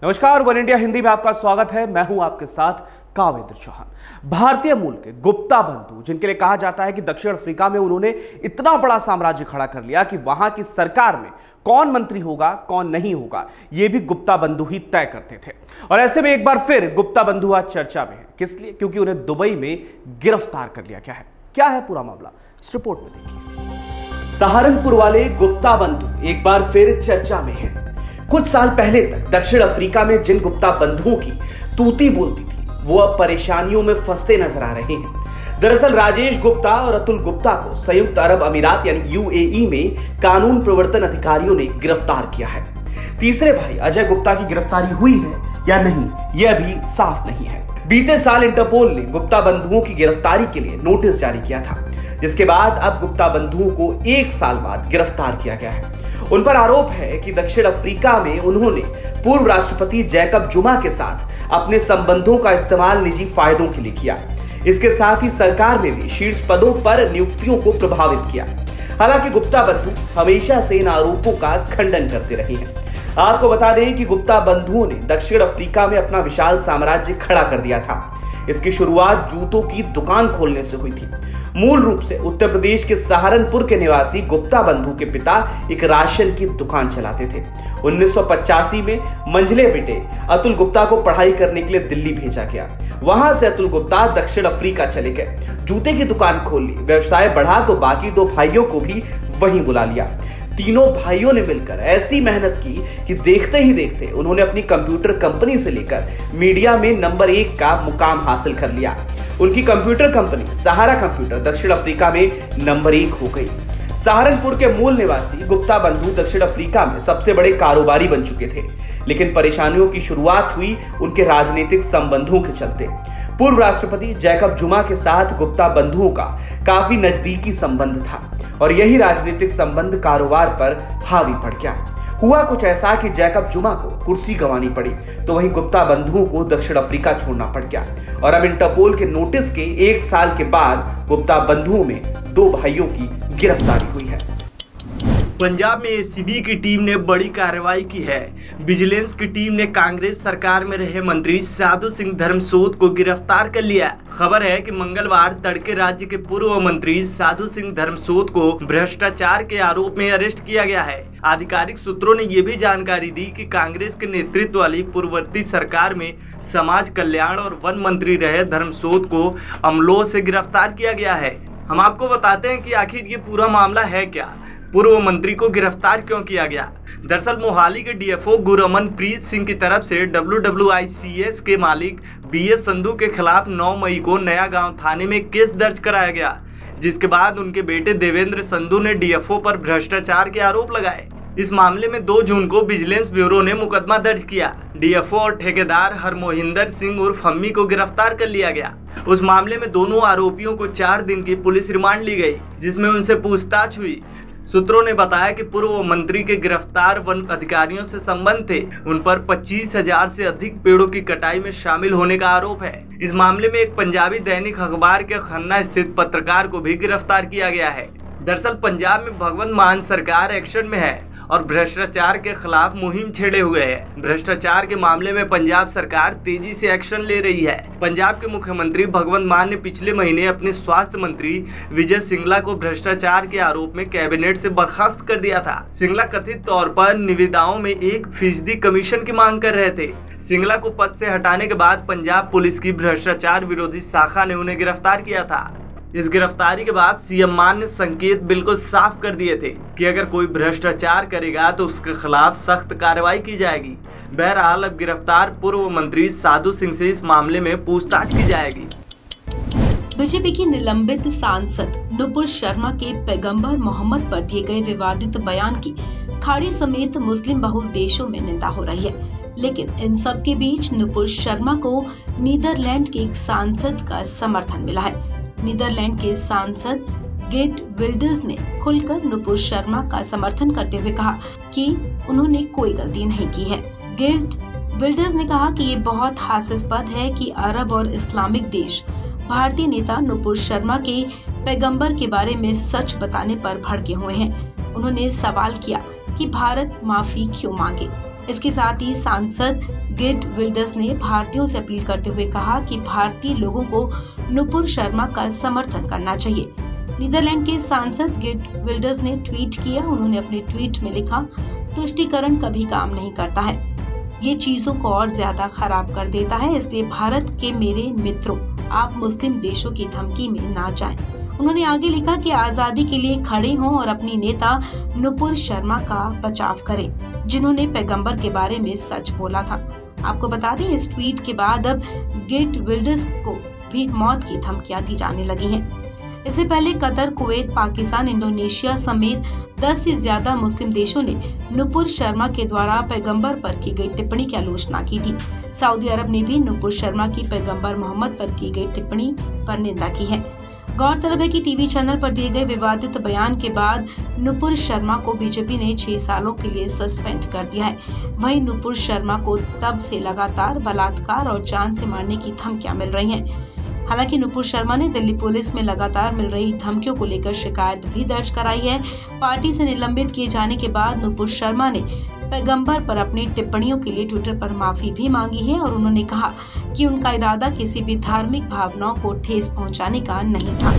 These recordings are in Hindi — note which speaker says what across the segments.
Speaker 1: नमस्कार, वन इंडिया हिंदी में आपका स्वागत है। मैं हूं आपके साथ कावेंद्र चौहान। भारतीय मूल के गुप्ता बंधु, जिनके लिए कहा जाता है कि दक्षिण अफ्रीका में उन्होंने इतना बड़ा साम्राज्य खड़ा कर लिया कि वहां की सरकार में कौन मंत्री होगा कौन नहीं होगा यह भी गुप्ता बंधु ही तय करते थे। और ऐसे में एक बार फिर गुप्ता बंधु आज चर्चा में है। किस लिए? क्योंकि उन्हें दुबई में गिरफ्तार कर लिया गया है। क्या है पूरा मामला, इस रिपोर्ट में देखिए। सहारनपुर वाले गुप्ता बंधु एक बार फिर चर्चा में है। कुछ साल पहले तक दक्षिण अफ्रीका में जिन गुप्ता बंधुओं की तूती बोलती थी, वो अब परेशानियों में फंसते नजर आ रहे हैं। दरअसल राजेश गुप्ता और अतुल गुप्ता को संयुक्त अरब अमीरात यानी यूएई में कानून प्रवर्तन अधिकारियों ने गिरफ्तार किया है। तीसरे भाई अजय गुप्ता की गिरफ्तारी हुई है या नहीं, यह अभी साफ नहीं है। बीते साल इंटरपोल ने गुप्ता बंधुओं की गिरफ्तारी के लिए नोटिस जारी किया था, जिसके बाद अब गुप्ता बंधुओं को 1 साल बाद गिरफ्तार किया गया है। उन पर आरोप है कि दक्षिण अफ्रीका में उन्होंने पूर्व राष्ट्रपति जैकब जुमा के साथ अपने संबंधों का इस्तेमाल निजी फायदों के लिए किया। इसके साथ ही सरकार में भी शीर्ष पदों पर नियुक्तियों को प्रभावित किया। हालांकि गुप्ता बंधु हमेशा से इन आरोपों का खंडन करते रहे हैं। आपको बता दें कि गुप्ता बंधुओं ने दक्षिण अफ्रीका में अपना विशाल साम्राज्य खड़ा कर दिया था। इसकी शुरुआत जूतों की दुकान खोलने से हुई थी। मूल रूप से उत्तर प्रदेश के सहारनपुर के निवासी गुप्ता बंधु के पिता एक राशन की दुकान चलाते थे। 1985 में मंझले बेटे अतुल गुप्ता को पढ़ाई करने के लिए दिल्ली भेजा गया। वहां से अतुल गुप्ता दक्षिण अफ्रीका चले गए, जूते की दुकान खोल ली। व्यवसाय बढ़ा तो बाकी 2 भाइयों को भी वहीं बुला लिया। तीनों भाइयों ने मिलकर ऐसी मेहनत की कि देखते ही देखते उन्होंने अपनी कंप्यूटर कंपनी से लेकर मीडिया में नंबर 1 का मुकाम हासिल कर लिया। उनकी कंप्यूटर कंपनी सहारा कंप्यूटर दक्षिण अफ्रीका में नंबर 1 हो गई। सहारनपुर के मूल निवासी गुप्ता बंधु दक्षिण अफ्रीका में सबसे बड़े कारोबारी बन चुके थे, लेकिन परेशानियों की शुरुआत हुई उनके राजनीतिक संबंधों के चलते। पूर्व राष्ट्रपति जैकब जुमा के साथ गुप्ता बंधुओं का काफी नजदीकी संबंध था और यही राजनीतिक संबंध कारोबार पर हावी पड़ गया। हुआ कुछ ऐसा कि जैकब जुमा को कुर्सी गंवानी पड़ी, तो वहीं गुप्ता बंधुओं को दक्षिण अफ्रीका छोड़ना पड़ गया। और अब इंटरपोल के नोटिस के 1 साल के बाद गुप्ता बंधुओं में 2 भाइयों की गिरफ्तारी हुई है।
Speaker 2: पंजाब में एसीबी की टीम ने बड़ी कार्रवाई की है। विजिलेंस की टीम ने कांग्रेस सरकार में रहे मंत्री साधु सिंह धर्मसोत को गिरफ्तार कर लिया। खबर है कि मंगलवार तड़के राज्य के पूर्व मंत्री साधु सिंह धर्मसोत को भ्रष्टाचार के आरोप में अरेस्ट किया गया है। आधिकारिक सूत्रों ने ये भी जानकारी दी कि कांग्रेस के नेतृत्व वाली पूर्ववर्ती सरकार में समाज कल्याण और वन मंत्री रहे धर्मसोत को अमलोह से गिरफ्तार किया गया है। हम आपको बताते हैं कि आखिर ये पूरा मामला है क्या, पूर्व मंत्री को गिरफ्तार क्यों किया गया। दरअसल मोहाली के डीएफओ गुरअमन प्रीत सिंह की तरफ से WWICS के मालिक BS संधू के खिलाफ 9 मई को नया गांव थाने में केस दर्ज कराया गया, जिसके बाद उनके बेटे देवेंद्र संधू ने डीएफओ पर भ्रष्टाचार के आरोप लगाए। इस मामले में 2 जून को विजिलेंस ब्यूरो ने मुकदमा दर्ज किया। डीएफओ और ठेकेदार हरमोहिंदर सिंह उर्फ हम्मी को गिरफ्तार कर लिया गया। उस मामले में दोनों आरोपियों को 4 दिन की पुलिस रिमांड ली गई, जिसमें उनसे पूछताछ हुई। सूत्रों ने बताया कि पूर्व मंत्री के गिरफ्तार वन अधिकारियों से संबंध थे। उन पर 25,000 से अधिक पेड़ों की कटाई में शामिल होने का आरोप है। इस मामले में एक पंजाबी दैनिक अखबार के खन्ना स्थित पत्रकार को भी गिरफ्तार किया गया है। दरअसल पंजाब में भगवंत मान सरकार एक्शन में है और भ्रष्टाचार के खिलाफ मुहिम छेड़े हुए है। भ्रष्टाचार के मामले में पंजाब सरकार तेजी से एक्शन ले रही है। पंजाब के मुख्यमंत्री भगवंत मान ने पिछले महीने अपने स्वास्थ्य मंत्री विजय सिंगला को भ्रष्टाचार के आरोप में कैबिनेट से बर्खास्त कर दिया था। सिंगला कथित तौर पर निविदाओं में 1% कमीशन की मांग कर रहे थे। सिंगला को पद से हटाने के बाद पंजाब पुलिस की भ्रष्टाचार विरोधी शाखा ने उन्हें गिरफ्तार किया था। इस गिरफ्तारी के बाद सीएम मान ने संकेत बिल्कुल साफ कर दिए थे कि अगर कोई भ्रष्टाचार करेगा तो उसके खिलाफ सख्त कार्रवाई की जाएगी। बहरहाल अब गिरफ्तार पूर्व मंत्री साधु सिंह से इस मामले में पूछताछ की जाएगी।
Speaker 3: बीजेपी की निलंबित सांसद नुपुर शर्मा के पैगंबर मोहम्मद पर दिए गए विवादित बयान की खाड़ी समेत मुस्लिम बहुल देशों में निंदा हो रही है, लेकिन इन सब के बीच नुपुर शर्मा को नीदरलैंड के एक सांसद का समर्थन मिला है। नीदरलैंड के सांसद गेट विल्डर्स ने खुलकर नुपुर शर्मा का समर्थन करते हुए कहा कि उन्होंने कोई गलती नहीं की है। गेट विल्डर्स ने कहा कि ये बहुत हास्यास्पद है कि अरब और इस्लामिक देश भारतीय नेता नुपुर शर्मा के पैगंबर के बारे में सच बताने पर भड़के हुए हैं। उन्होंने सवाल किया कि भारत माफी क्यों मांगे। इसके साथ ही सांसद गेट विल्डर्स ने भारतीयों से अपील करते हुए कहा कि भारतीय लोगों को नुपुर शर्मा का समर्थन करना चाहिए। नीदरलैंड के सांसद गेट विल्डर्स ने ट्वीट किया। उन्होंने अपने ट्वीट में लिखा, तुष्टीकरण कभी काम नहीं करता है, ये चीजों को और ज्यादा खराब कर देता है, इसलिए भारत के मेरे मित्रों, आप मुस्लिम देशों की धमकी में ना जाएं। उन्होंने आगे लिखा कि आजादी के लिए खड़े हों और अपनी नेता नुपुर शर्मा का बचाव करें, जिन्होंने पैगंबर के बारे में सच बोला था। आपको बता दें, इस ट्वीट के बाद अब गेट विल्डर्स को भी मौत की धमकियां दी जाने लगी हैं। इससे पहले कतर, कुवैत, पाकिस्तान, इंडोनेशिया समेत 10 से ज्यादा मुस्लिम देशों ने नुपुर शर्मा के द्वारा पैगंबर पर की गई टिप्पणी की आलोचना की थी। सऊदी अरब ने भी नुपुर शर्मा की पैगंबर मोहम्मद पर की गई टिप्पणी पर निंदा की है। गौरतलब है कि टीवी चैनल पर दिए गए विवादित बयान के बाद नुपुर शर्मा को बीजेपी ने 6 सालों के लिए सस्पेंड कर दिया है। वहीं नुपुर शर्मा को तब से लगातार बलात्कार और जान से मारने की धमकियां मिल रही हैं। हालांकि नुपुर शर्मा ने दिल्ली पुलिस में लगातार मिल रही धमकियों को लेकर शिकायत भी दर्ज कराई है। पार्टी से निलंबित किए जाने के बाद नुपुर शर्मा ने पैगंबर पर अपनी टिप्पणियों के लिए ट्विटर पर माफी भी मांगी है और उन्होंने कहा कि उनका इरादा किसी भी धार्मिक भावनाओं को ठेस पहुंचाने का नहीं था।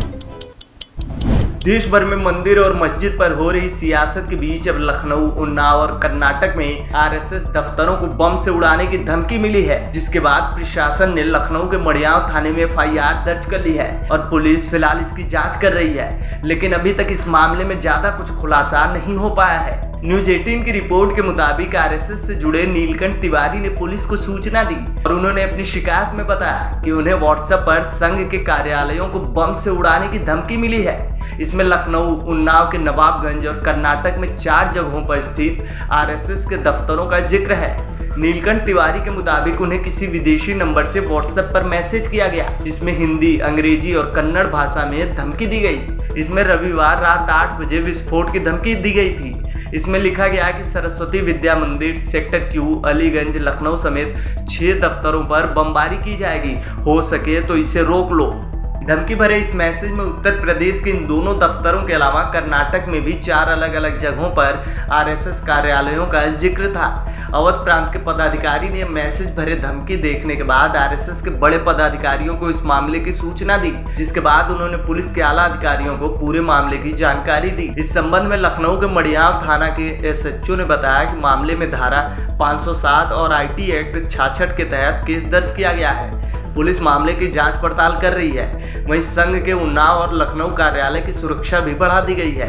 Speaker 2: देश भर में मंदिर और मस्जिद पर हो रही सियासत के बीच अब लखनऊ, उन्नाव और कर्नाटक में आरएसएस दफ्तरों को बम से उड़ाने की धमकी मिली है, जिसके बाद प्रशासन ने लखनऊ के मड़ियाव थाने में एफआईआर दर्ज कर ली है और पुलिस फिलहाल इसकी जांच कर रही है। लेकिन अभी तक इस मामले में ज्यादा कुछ खुलासा नहीं हो पाया है। न्यूज 18 की रिपोर्ट के मुताबिक आरएसएस से जुड़े नीलकंठ तिवारी ने पुलिस को सूचना दी और उन्होंने अपनी शिकायत में बताया कि उन्हें व्हाट्सएप पर संघ के कार्यालयों को बम से उड़ाने की धमकी मिली है। इसमें लखनऊ, उन्नाव के नवाबगंज और कर्नाटक में 4 जगहों पर स्थित आरएसएस के दफ्तरों का जिक्र है। नीलकंठ तिवारी के मुताबिक उन्हें किसी विदेशी नंबर से व्हाट्सएप पर मैसेज किया गया, जिसमें हिंदी, अंग्रेजी और कन्नड़ भाषा में धमकी दी गई। इसमें रविवार रात 8 बजे विस्फोट की धमकी दी गई थी। इसमें लिखा गया कि सरस्वती विद्या मंदिर, सेक्टर क्यू, अलीगंज, लखनऊ समेत 6 दफ्तरों पर बमबारी की जाएगी, हो सके तो इसे रोक लो। धमकी भरे इस मैसेज में उत्तर प्रदेश के इन दोनों दफ्तरों के अलावा कर्नाटक में भी 4 अलग अलग जगहों पर आरएसएस कार्यालयों का जिक्र था। अवध प्रांत के पदाधिकारी ने मैसेज भरे धमकी देखने के बाद आरएसएस के बड़े पदाधिकारियों को इस मामले की सूचना दी, जिसके बाद उन्होंने पुलिस के आला अधिकारियों को पूरे मामले की जानकारी दी। इस संबंध में लखनऊ के मड़ियाव थाना के एसएचओ ने बताया कि मामले में धारा 507 और आईटी एक्ट 66 के तहत केस दर्ज किया गया है। पुलिस मामले की जांच पड़ताल कर रही है। वहीं संघ के उन्नाव और लखनऊ कार्यालय की सुरक्षा भी बढ़ा दी गई है।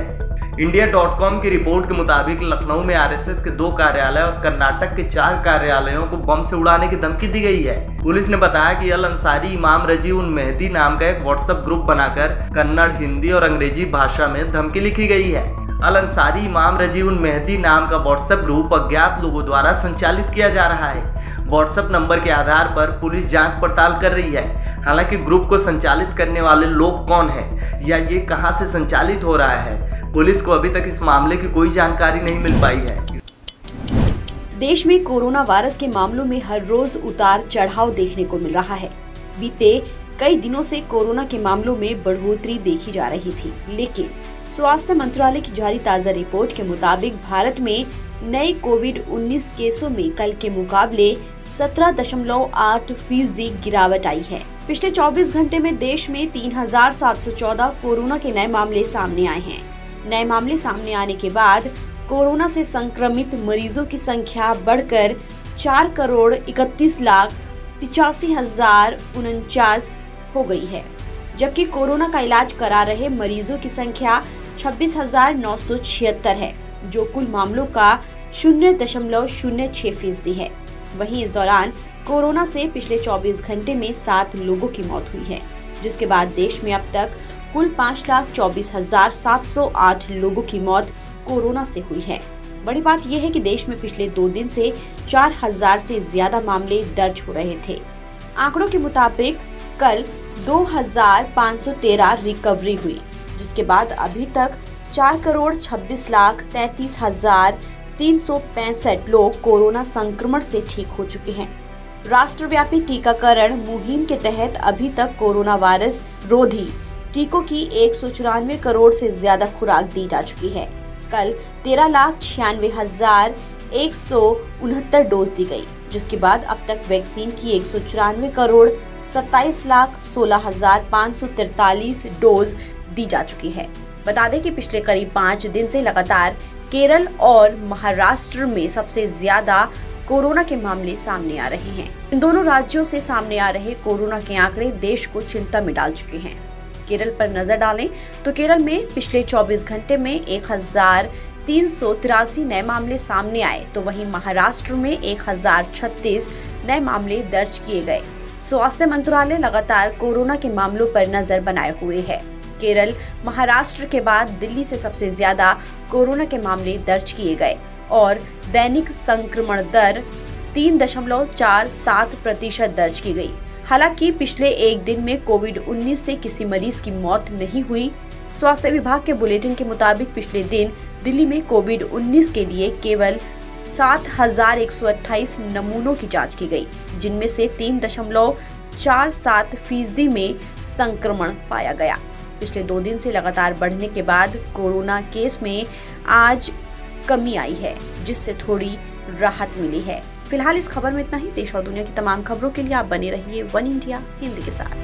Speaker 2: इंडिया.com की रिपोर्ट के मुताबिक लखनऊ में आरएसएस के 2 कार्यालय और कर्नाटक के 4 कार्यालयों को बम से उड़ाने की धमकी दी गई है। पुलिस ने बताया कि अल अंसारी इमाम रजी उन मेहदी नाम का एक व्हाट्सएप ग्रुप बनाकर कन्नड़, हिंदी और अंग्रेजी भाषा में धमकी लिखी गई है। अल अंसारी इमाम रजी उन मेहदी नाम का व्हाट्सएप ग्रुप अज्ञात लोगों द्वारा संचालित किया जा रहा है। व्हाट्सएप नंबर के आधार पर पुलिस जांच पड़ताल कर रही है। हालांकि ग्रुप को संचालित करने वाले लोग कौन हैं या ये कहां से संचालित हो रहा है, पुलिस को अभी तक इस मामले की कोई जानकारी नहीं मिल पाई है।
Speaker 4: देश में कोरोना वायरस के मामलों में हर रोज उतार चढ़ाव देखने को मिल रहा है। बीते कई दिनों से कोरोना के मामलों में बढ़ोतरी देखी जा रही थी, लेकिन स्वास्थ्य मंत्रालय की जारी ताज़ा रिपोर्ट के मुताबिक भारत में नए कोविड-19 केसों में कल के मुकाबले 17.8% गिरावट आई है। पिछले 24 घंटे में देश में 3,714 कोरोना के नए मामले सामने आए हैं। नए मामले सामने आने के बाद कोरोना से संक्रमित मरीजों की संख्या बढ़कर 4,31,85,049 हो गई है, जबकि कोरोना का इलाज करा रहे मरीजों की संख्या 26,976 है, जो कुल मामलों का 0.06% है। वहीं इस दौरान कोरोना से पिछले 24 घंटे में 7 लोगों की मौत हुई है, जिसके बाद देश में अब तक कुल 5,24,708 लोगों की मौत कोरोना से हुई है। बड़ी बात यह है कि देश में पिछले 2 दिन से 4,000 से ज्यादा मामले दर्ज हो रहे थे। आंकड़ों के मुताबिक कल 2,513 रिकवरी हुई, जिसके बाद अभी तक 4,36,33,365 लोग कोरोना संक्रमण से ठीक हो चुके हैं। राष्ट्रव्यापी टीकाकरण मुहिम के तहत अभी तक कोरोना वायरस रोधी टीकों की 194 करोड़ से ज्यादा खुराक दी जा चुकी है। कल 13,96,169 डोज दी गई, जिसके बाद अब तक वैक्सीन की 194 करोड़ 27,16,543 डोज दी जा चुकी है। बता दें कि पिछले करीब 5 दिन से लगातार केरल और महाराष्ट्र में सबसे ज्यादा कोरोना के मामले सामने आ रहे हैं। इन दोनों राज्यों से सामने आ रहे कोरोना के आंकड़े देश को चिंता में डाल चुके हैं। केरल पर नजर डालें तो केरल में पिछले 24 घंटे में 1,383 नए मामले सामने आए, तो वहीं महाराष्ट्र में 1,036 नए मामले दर्ज किए गए। स्वास्थ्य मंत्रालय लगातार कोरोना के मामलों पर नजर बनाए हुए है। केरल, महाराष्ट्र के बाद दिल्ली से सबसे ज्यादा कोरोना के मामले दर्ज किए गए और दैनिक संक्रमण दर 3.47% दर्ज की गई। हालांकि पिछले एक दिन में कोविड-19 से किसी मरीज की मौत नहीं हुई। स्वास्थ्य विभाग के बुलेटिन के मुताबिक पिछले दिन दिल्ली में कोविड-19 के लिए केवल 7,128 नमूनों की जांच की गई, जिनमें से 3.47% में संक्रमण पाया गया। पिछले 2 दिन से लगातार बढ़ने के बाद कोरोना केस में आज कमी आई है, जिससे थोड़ी राहत मिली है। फिलहाल इस खबर में इतना ही। देश और दुनिया की तमाम खबरों के लिए आप बने रहिए वन इंडिया हिंदी के साथ।